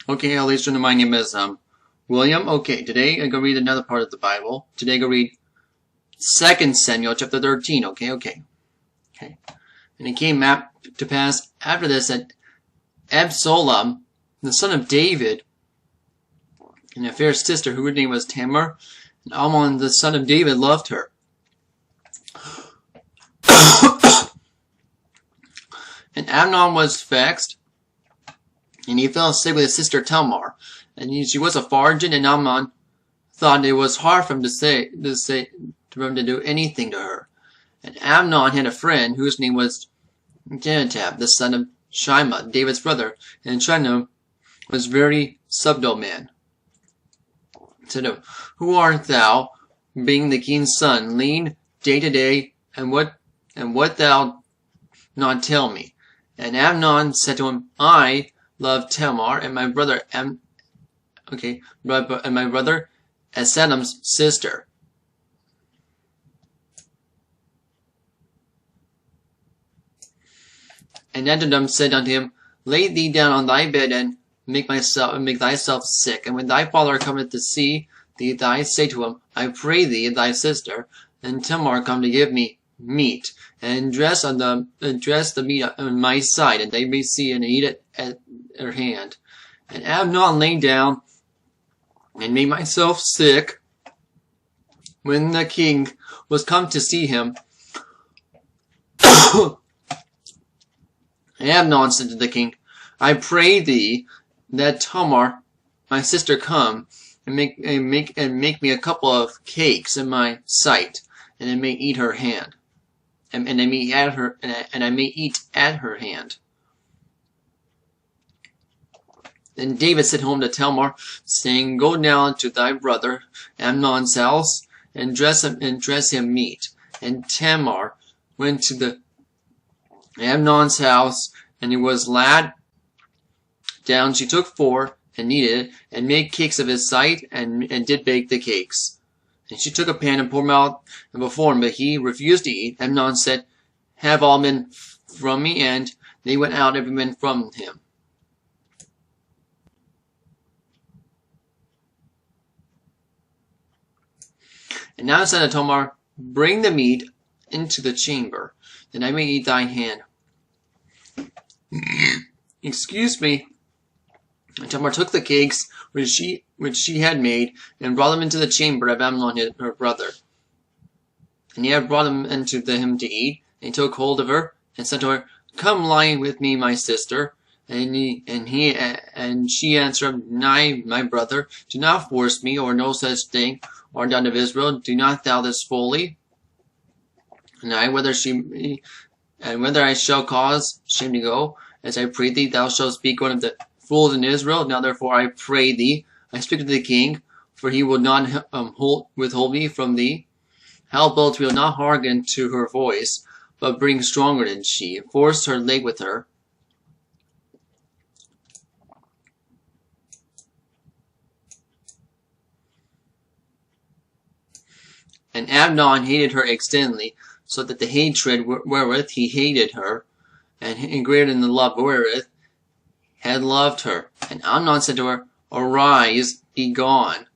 Okay, Alicia, my name is William. Okay, today I'm gonna read another part of the Bible. Today I'm gonna read 2 Samuel chapter 13. Okay. And it came to pass after this that Absalom, the son of David, and a fair sister whose name was Tamar, and Amnon, the son of David, loved her. And Amnon was vexed, and he fell sick with his sister Tamar, and she was a virgin, and Amnon thought it was hard for him to do anything to her. And Amnon had a friend whose name was Jonadab, the son of Shimea, David's brother, and Shimea was a very subtle man. Said to him, "Who art thou, being the king's son, lean day to day, and what thou not tell me?" And Amnon said to him, "I love Tamar, and my brother Absalom's sister." And Absalom said unto him, "Lay thee down on thy bed, and make thyself sick. And when thy father cometh to see thee, say to him, I pray thee, thy sister, and Tamar come to give me meat, and dress the meat on my side, and they may see and eat it at her hand. And Amnon lay down and made myself sick. When the king was come to see him, Amnon said to the king, I pray thee that Tamar my sister come and make me a couple of cakes in my sight, and I may eat her hand, and I may eat at her hand." Then David sent home to Tamar, saying, "Go now to thy brother Amnon's house, and dress him meat." And Tamar went to the Amnon's house, and he was laid down. She took 4 and kneaded it, and made cakes of his sight, and did bake the cakes. And she took a pan and poured them out before him, but he refused to eat. Amnon said, "Have all men from me," and they went out every man from him. And now said to Tamar, "Bring the meat into the chamber, that I may eat thine hand." Excuse me. And Tamar took the cakes which she had made, and brought them into the chamber of Amnon her brother. And he had brought them unto him to eat. And he took hold of her, and said to her, "Come lie with me, my sister." And she answered, "Nay, my brother, do not force me, or no such thing or done of Israel. Do not thou this fully? And whether I shall cause shame to go, as I pray thee, thou shalt speak one of the fools in Israel. Now therefore I pray thee, I speak to the king, for he will not withhold me from thee. Howbeit will not hearken to her voice, but bring stronger than she, force her leg with her." And Amnon hated her exceedingly, so that the hatred wherewith he hated her, and greater than the love wherewith had loved her. And Amnon said to her, "Arise, be gone."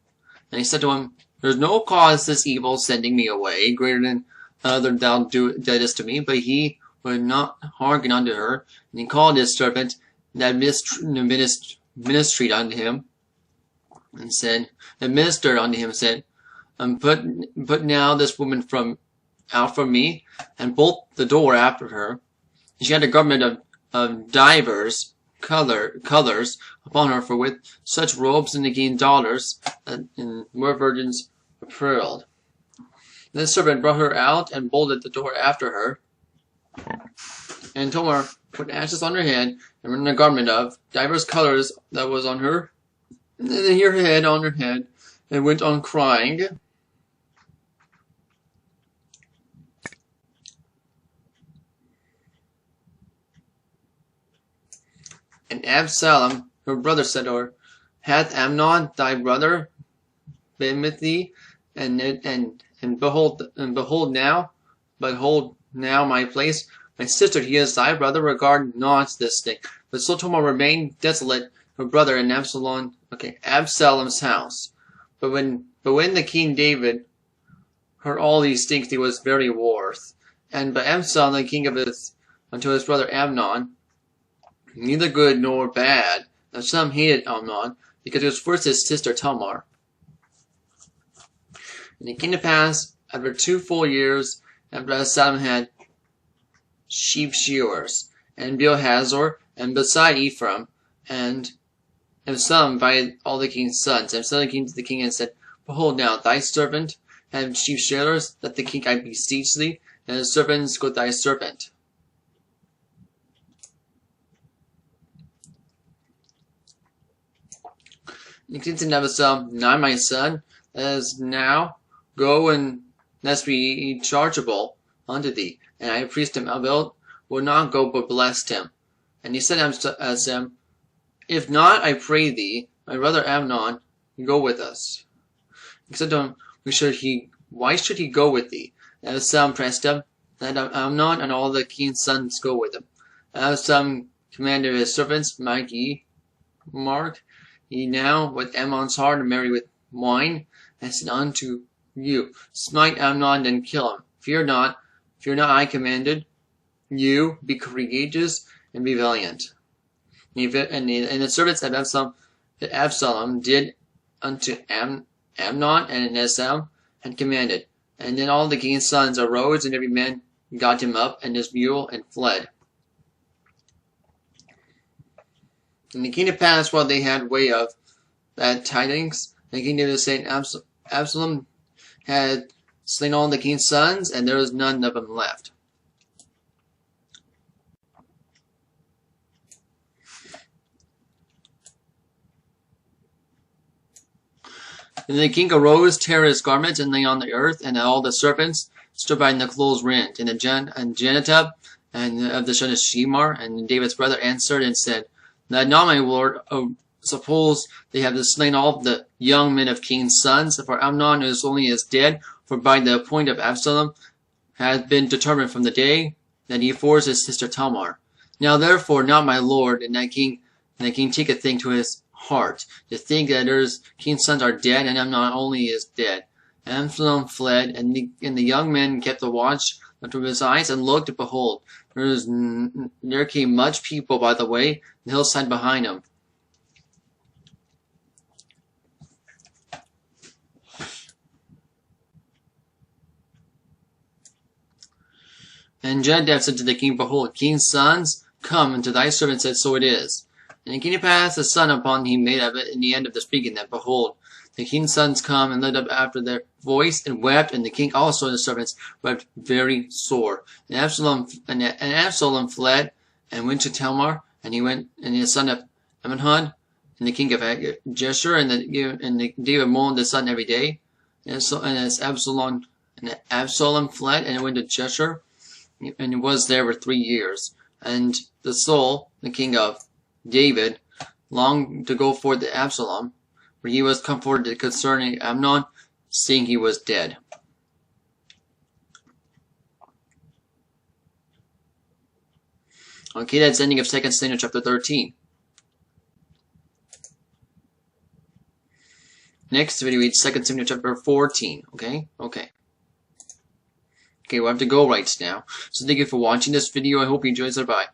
And he said to him, "There is no cause this evil sending me away, greater than other thou didst to me." But he would not hearken unto her. And he called his servant that ministered unto him, and said, Put now this woman out from me, and bolt the door after her." And she had a garment of divers colors upon her, for with such robes and the king's daughters and were virgins apparelled. Then the servant brought her out, and bolted the door after her. And Tamar put ashes on her head, and ran a garment of divers colors that was on her, and then her head on her head, and went on crying. And Absalom her brother said to her, "Hath Amnon thy brother been with thee? And behold now my place. My sister, he is thy brother. Regard not this thing." But still Tamar remained desolate, her brother in Absalom's house. But when the King David heard all these things, he was very wroth. And but Absalom, the king unto his brother Amnon, neither good nor bad. Now some hated Amnon, because it was first his sister Tamar. And it came to pass, after 2 full years, after Absalom had sheep shearers, and Baalhazor, and beside Ephraim, and Absalom by all the king's sons. And Absalom came to the king and said, Behold now, thy servant have sheep shearers, let the king, I beseech thee, and his servants go thy servant. And the king said to Absalom, Not my son, let us now go, and lest be chargeable unto thee. And I priest him, Abel will not go, but blessed him. And he said unto him, If not, I pray thee, my brother Amnon, go with us. He said to him, Why should he go with thee? And Absalom pressed him, Let Amnon and all the king's sons go with him. And Absalom commanded his servants, Mark ye now with Amnon's heart, and merry with wine, and said unto you, Smite Amnon and kill him. Fear not, I commanded you, be courageous and be valiant. And the servants of Absalom did unto Amnon and Absalom had commanded. And then all the king's sons arose, and every man got him up and his mule, and fled. And it came to pass, while they had way of bad tidings, the king David saying, Absalom had slain all the king's sons, and there was none of them left. And the king arose, tore his garments, and lay on the earth, and all the servants stood by in the clothes rent. And Jonadab, and of the son of Shemar, and David's brother, answered and said, Let not my lord suppose they have slain all the young men of king's sons, for Amnon is only as dead, for by the appoint of Absalom hath been determined from the day that he forced his sister Tamar. Now therefore not my lord, and the king take a thing to his heart, to think that his king's sons are dead, and Amnon only is dead. And Absalom fled, and the young men kept the watch unto his eyes, and looked, and behold, there came much people by the way, the hillside behind him. And Jonadab said to the king, Behold, king's sons, come, and to thy servant said, So it is. And it came to pass, the son upon he made of it in the end of the speaking, that, behold, the king's sons come, and led up after their voice, and wept, and the king also and the servants wept very sore. And Absalom fled, and went to Tamar, and he went, and the son of Amminadab, and the king of Jeshur, and David mourned the son every day. And as Absalom fled, and went to Jeshur, and was there for 3 years. And the Saul, the king of David, longed to go forth to Absalom, for he was comforted concerning Amnon, seeing he was dead. Okay, that's the ending of 2 Samuel chapter 13. Next video, read 2 Samuel chapter 14. Okay, we'll have to go right now. So thank you for watching this video. I hope you enjoyed it. Bye.